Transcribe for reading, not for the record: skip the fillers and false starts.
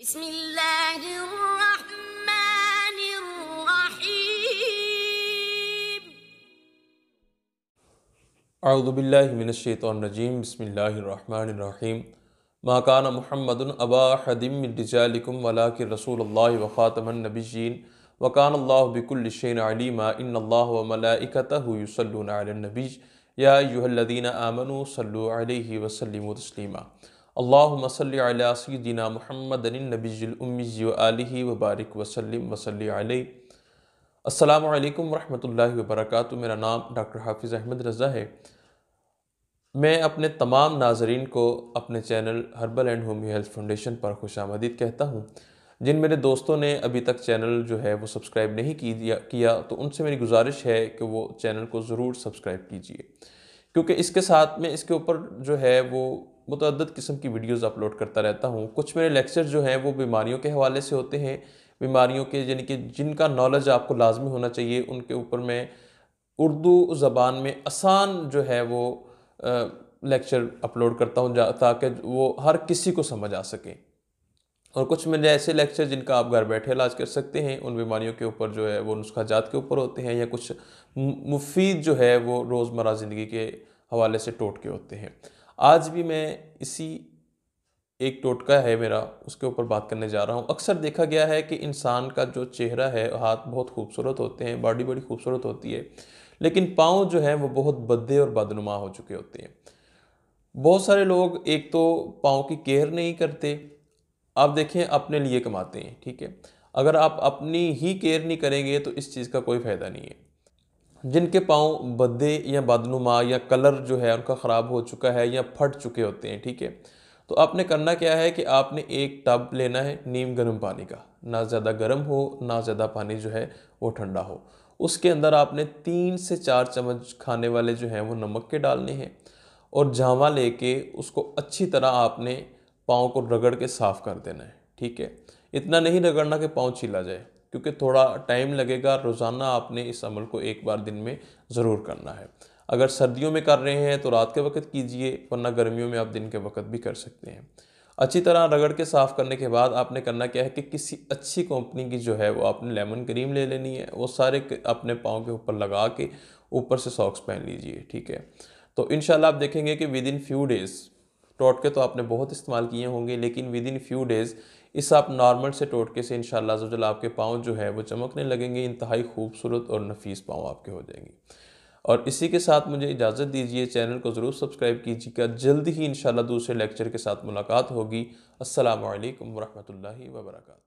बिस्मिल्लाहिर्रहमानिर्रहीम। अऊज़ुबिल्लाहि मिनश्शैतानिर्रजीम बिस्मिल्लाहिर्रहमानिर्रहीम। मा कान मुहम्मदुन अबा अहदिम मिन रिजालिकुम वलाकिन रसूलुल्लाहि व खातमन नबिय्यीन व कान अल्लाहु बिकुल्लि शैइन अलीमा इन्नल्लाह व मलाइकतहु युसल्लूना अलन नबी या अय्युहल्लज़ीना आमनू सल्लु अलैहि व सल्लिमू तस्लीमा। अल्लाहुम्मा सल्लि अला सय्यिदिना मुहम्मदिन नबिय्यिल उम्मी व आलिहि व बारिक व सल्लिम व सल्लि अलैहि। अस्सलामु अलैकुम व रहमतुल्लाहि व बरकातुहू। मेरा नाम डॉक्टर हाफिज़ अहमद रज़ा है। मैं अपने तमाम नाज़रीन को अपने channel herbal and homeo health foundation पर खुशामदीद कहता हूँ। जिन मेरे दोस्तों ने अभी तक चैनल जो है वो सब्सक्राइब नहीं किया तो उनसे मेरी गुजारिश है कि वो चैनल को ज़रूर सब्सक्राइब कीजिए, क्योंकि इसके साथ में इसके ऊपर जो है वो मुतअद्दिद किस्म की वीडियोज़ अपलोड करता रहता हूँ। कुछ मेरे लेक्चर जो हैं वो बीमारियों के हवाले से होते हैं, बीमारियों के यानी कि जिनका नॉलेज आपको लाजमी होना चाहिए, उनके ऊपर मैं उर्दू ज़बान में आसान जो है वो लेक्चर अपलोड करता हूँ ताकि वो हर किसी को समझ आ सके। और कुछ मेरे ऐसे लेक्चर जिनका आप घर बैठे इलाज कर सकते हैं, उन बीमारियों के ऊपर जो है वो नुस्खा जात के ऊपर होते हैं, या कुछ मुफीद जो है वो रोज़मर्रा ज़िंदगी के हवाले से टोटके होते हैं। आज भी मैं इसी एक टोटका है मेरा, उसके ऊपर बात करने जा रहा हूँ। अक्सर देखा गया है कि इंसान का जो चेहरा है, हाथ बहुत खूबसूरत होते हैं, बॉडी बड़ी खूबसूरत होती है, लेकिन पाँव जो हैं वो बहुत भद्दे और बदनुमा हो चुके होते हैं। बहुत सारे लोग एक तो पाँव की केयर नहीं करते। आप देखें, अपने लिए कमाते हैं, ठीक है। अगर आप अपनी ही केयर नहीं करेंगे तो इस चीज़ का कोई फ़ायदा नहीं है। जिनके पाँव भद्दे या बदनुमा या कलर जो है उनका ख़राब हो चुका है या फट चुके होते हैं, ठीक है, तो आपने करना क्या है कि आपने एक टब लेना है नीम गर्म पानी का, ना ज़्यादा गर्म हो ना ज़्यादा पानी जो है वो ठंडा हो। उसके अंदर आपने 3 से 4 चम्मच खाने वाले जो हैं वो नमक के डालने हैं, और झावा लेके उसको अच्छी तरह आपने पाँव को रगड़ के साफ़ कर देना है, ठीक है। इतना नहीं रगड़ना कि पाँव छिला जाए, क्योंकि थोड़ा टाइम लगेगा। रोज़ाना आपने इस अमल को एक बार दिन में ज़रूर करना है। अगर सर्दियों में कर रहे हैं तो रात के वक्त कीजिए, वरना गर्मियों में आप दिन के वक्त भी कर सकते हैं। अच्छी तरह रगड़ के साफ़ करने के बाद आपने करना क्या है कि किसी अच्छी कंपनी की जो है वो आपने लेमन क्रीम ले लेनी है, वो सारे अपने पाँव के ऊपर लगा के ऊपर से सॉक्स पहन लीजिए, ठीक है। तो इंशाल्लाह आप देखेंगे कि विद इन फ्यू डेज़, टोटके तो आपने बहुत इस्तेमाल किए होंगे, लेकिन विद इन फ्यू डेज़ इस आप नॉर्मल से टोटके से इंशाल्लाह अज़्ज़ा आपके पाँव जो है वो चमकने लगेंगे। इंतहाई खूबसूरत और नफीस पाँव आपके हो जाएंगे। और इसी के साथ मुझे इजाज़त दीजिए, चैनल को ज़रूर सब्सक्राइब कीजिएगा। जल्द ही इंशाल्लाह दूसरे लेक्चर के साथ मुलाकात होगी। अस्सलामु अलैकुम व रहमतुल्लाहि व बरकातुहू।